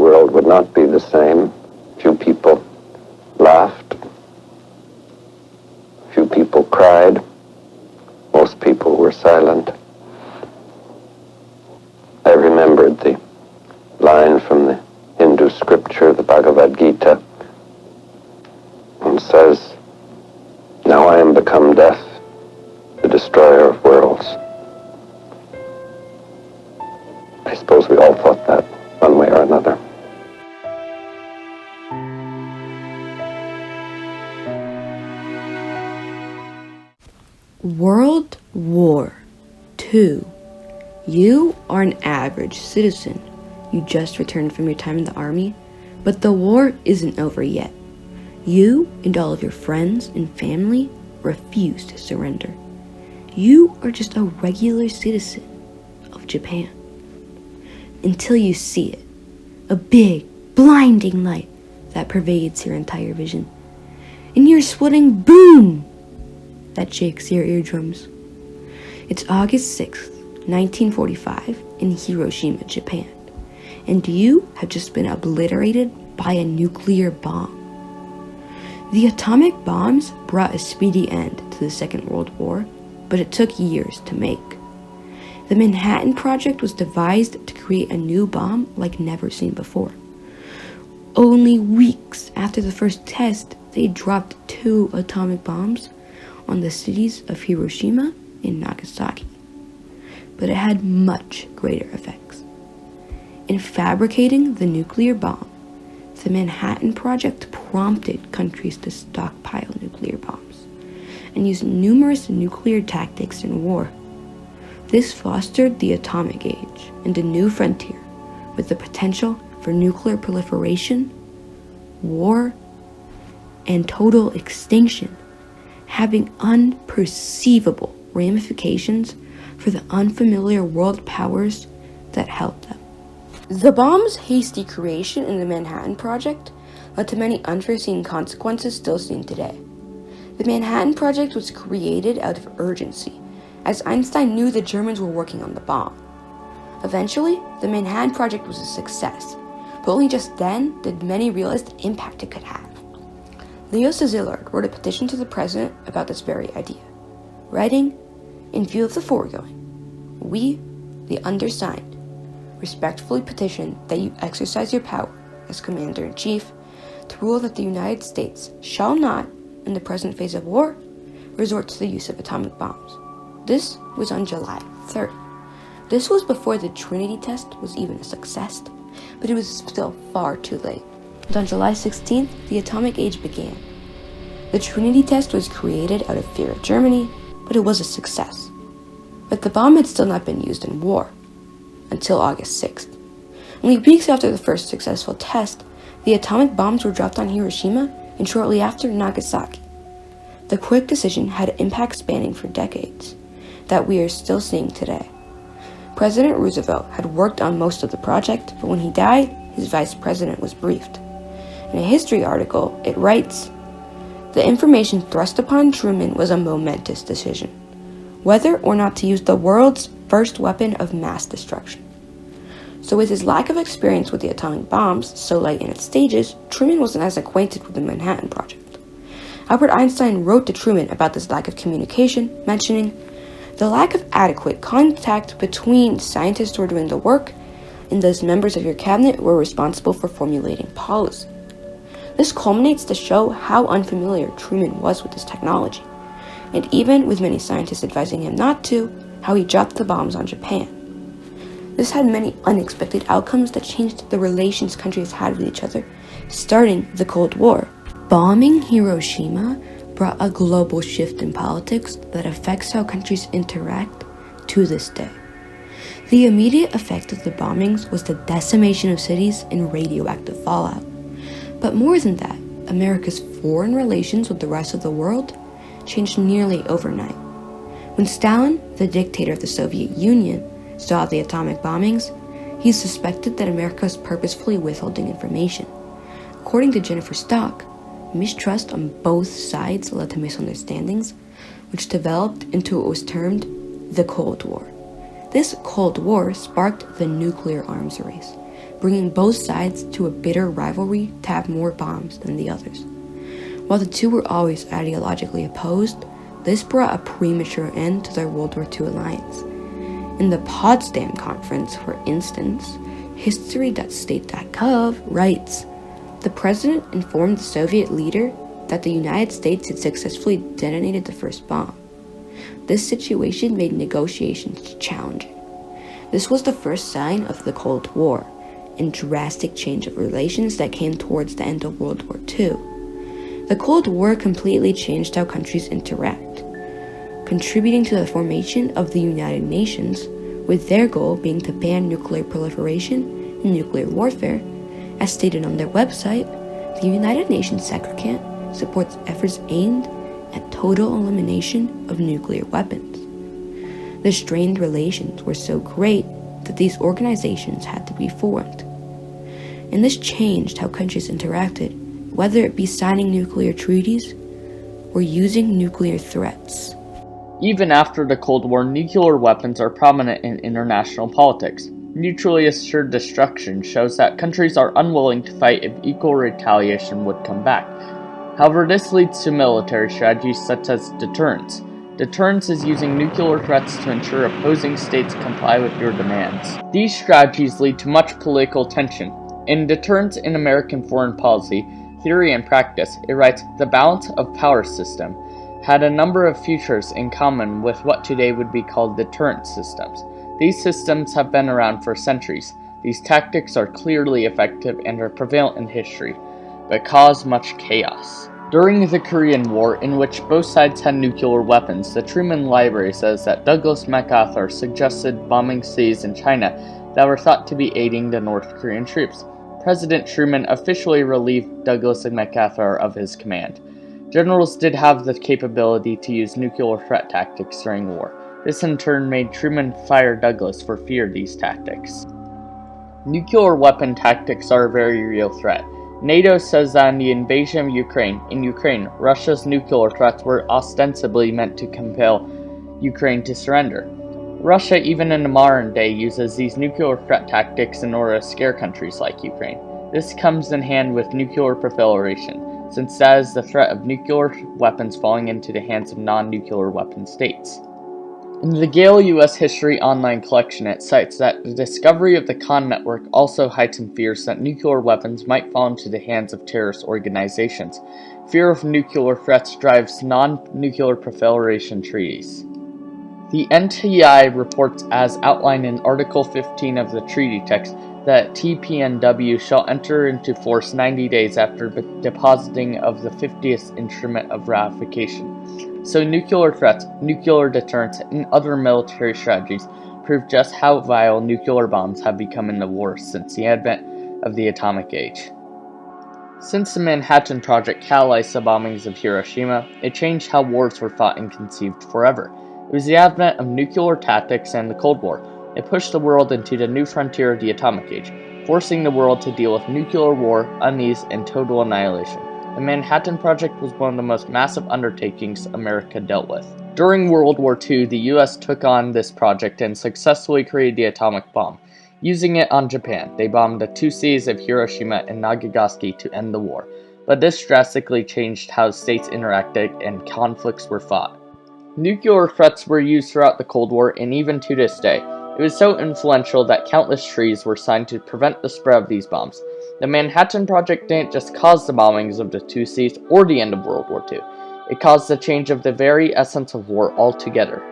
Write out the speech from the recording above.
world would not be the same. Few people laughed. Few people cried. Most people were silent. I remembered the line from the Hindu scripture, the Bhagavad Gita, and says, "Now I am become death, the destroyer of worlds." I suppose we all thought that one way or another. World War II. You are an average citizen. You just returned from your time in the army, but the war isn't over yet. You and all of your friends and family refuse to surrender. You are just a regular citizen of Japan. Until you see it, a big, blinding light that pervades your entire vision. And you're sweating boom that shakes your eardrums. It's August 6th, 1945 in Hiroshima, Japan, and you have just been obliterated by a nuclear bomb. The atomic bombs brought a speedy end to the Second World War, but it took years to make. The Manhattan Project was devised to create a new bomb like never seen before. Only weeks after the first test, they dropped 2 atomic bombs on the cities of Hiroshima and Nagasaki. But it had much greater effects. In fabricating the nuclear bomb, the Manhattan Project prompted countries to stockpile nuclear bombs and use numerous nuclear tactics in war. This fostered the atomic age and a new frontier with the potential for nuclear proliferation, war, and total extinction, having unperceivable ramifications for the unfamiliar world powers that held them. The bomb's hasty creation in the Manhattan Project led to many unforeseen consequences still seen today. The Manhattan Project was created out of urgency, as Einstein knew the Germans were working on the bomb. Eventually, the Manhattan Project was a success, but only just then did many realize the impact it could have. Leo Szilard wrote a petition to the president about this very idea, writing, "In view of the foregoing, we, the undersigned, respectfully petition that you exercise your power as Commander-in-Chief to rule that the United States shall not, in the present phase of war, resort to the use of atomic bombs." This was on July 3rd. This was before the Trinity test was even a success, but it was still far too late. And on July 16th, the atomic age began. The Trinity test was created out of fear of Germany, but it was a success. But the bomb had still not been used in war until August 6th. Only weeks after the first successful test, the atomic bombs were dropped on Hiroshima and shortly after Nagasaki. The quick decision had impacts spanning for decades that we are still seeing today. President Roosevelt had worked on most of the project, but when he died, his vice president was briefed. In a history article, it writes, "The information thrust upon Truman was a momentous decision, whether or not to use the world's first weapon of mass destruction." So with his lack of experience with the atomic bombs, so late in its stages, Truman wasn't as acquainted with the Manhattan Project. Albert Einstein wrote to Truman about this lack of communication, mentioning, "The lack of adequate contact between scientists who were doing the work and those members of your cabinet were responsible for formulating policy." This culminates to show how unfamiliar Truman was with this technology, and even with many scientists advising him not to, how he dropped the bombs on Japan. This had many unexpected outcomes that changed the relations countries had with each other, starting the Cold War. Bombing Hiroshima brought a global shift in politics that affects how countries interact to this day. The immediate effect of the bombings was the decimation of cities and radioactive fallout. But more than that, America's foreign relations with the rest of the world changed nearly overnight. When Stalin, the dictator of the Soviet Union, saw the atomic bombings, he suspected that America was purposefully withholding information. According to Jennifer Stock, mistrust on both sides led to misunderstandings, which developed into what was termed the Cold War. This Cold War sparked the nuclear arms race bringing both sides to a bitter rivalry to have more bombs than the others. While the two were always ideologically opposed, this brought a premature end to their World War II alliance. In the Potsdam Conference, for instance, History.state.gov writes, "The president informed the Soviet leader that the United States had successfully detonated the first bomb. This situation made negotiations challenging. This was the first sign of the Cold War, and drastic change of relations that came towards the end of World War II. The Cold War completely changed how countries interact, contributing to the formation of the United Nations, with their goal being to ban nuclear proliferation and nuclear warfare. As stated on their website, the United Nations Secretariat supports efforts aimed at total elimination of nuclear weapons. The strained relations were so great that these organizations had to be formed. And this changed how countries interacted, whether it be signing nuclear treaties or using nuclear threats." Even after the Cold War, nuclear weapons are prominent in international politics. Mutually assured destruction shows that countries are unwilling to fight if equal retaliation would come back. However, this leads to military strategies such as deterrence. Deterrence is using nuclear threats to ensure opposing states comply with your demands. These strategies lead to much political tension. In Deterrence in American Foreign Policy, Theory and Practice, it writes, "The balance of power system had a number of features in common with what today would be called deterrence systems. These systems have been around for centuries. These tactics are clearly effective and are prevalent in history, but cause much chaos." During the Korean War, in which both sides had nuclear weapons, the Truman Library says that Douglas MacArthur suggested bombing cities in China that were thought to be aiding the North Korean troops. President Truman officially relieved Douglas and MacArthur of his command. Generals did have the capability to use nuclear threat tactics during war. This in turn made Truman fire Douglas for fear of these tactics. Nuclear weapon tactics are a very real threat. NATO says that in the invasion of Ukraine, Russia's nuclear threats were ostensibly meant to compel Ukraine to surrender. Russia, even in the modern day, uses these nuclear threat tactics in order to scare countries like Ukraine. This comes in hand with nuclear proliferation, since that is the threat of nuclear weapons falling into the hands of non-nuclear weapon states. In the Gale U.S. History Online collection, it cites that the discovery of the Khan network also heightened fears that nuclear weapons might fall into the hands of terrorist organizations. Fear of nuclear threats drives non-nuclear proliferation treaties. The NTI reports, as outlined in Article 15 of the treaty text, that TPNW shall enter into force 90 days after depositing of the 50th instrument of ratification. So nuclear threats, nuclear deterrence, and other military strategies prove just how vile nuclear bombs have become in the war since the advent of the atomic age. Since the Manhattan Project catalyzed the bombings of Hiroshima, it changed how wars were fought and conceived forever. It was the advent of nuclear tactics and the Cold War. It pushed the world into the new frontier of the atomic age, forcing the world to deal with nuclear war, unease, and total annihilation. The Manhattan Project was one of the most massive undertakings America dealt with. During World War II, the US took on this project and successfully created the atomic bomb. Using it on Japan, they bombed the two cities of Hiroshima and Nagasaki to end the war. But this drastically changed how states interacted and conflicts were fought. Nuclear threats were used throughout the Cold War and even to this day. It was so influential that countless treaties were signed to prevent the spread of these bombs. The Manhattan Project didn't just cause the bombings of the two cities or the end of World War II. It caused the change of the very essence of war altogether.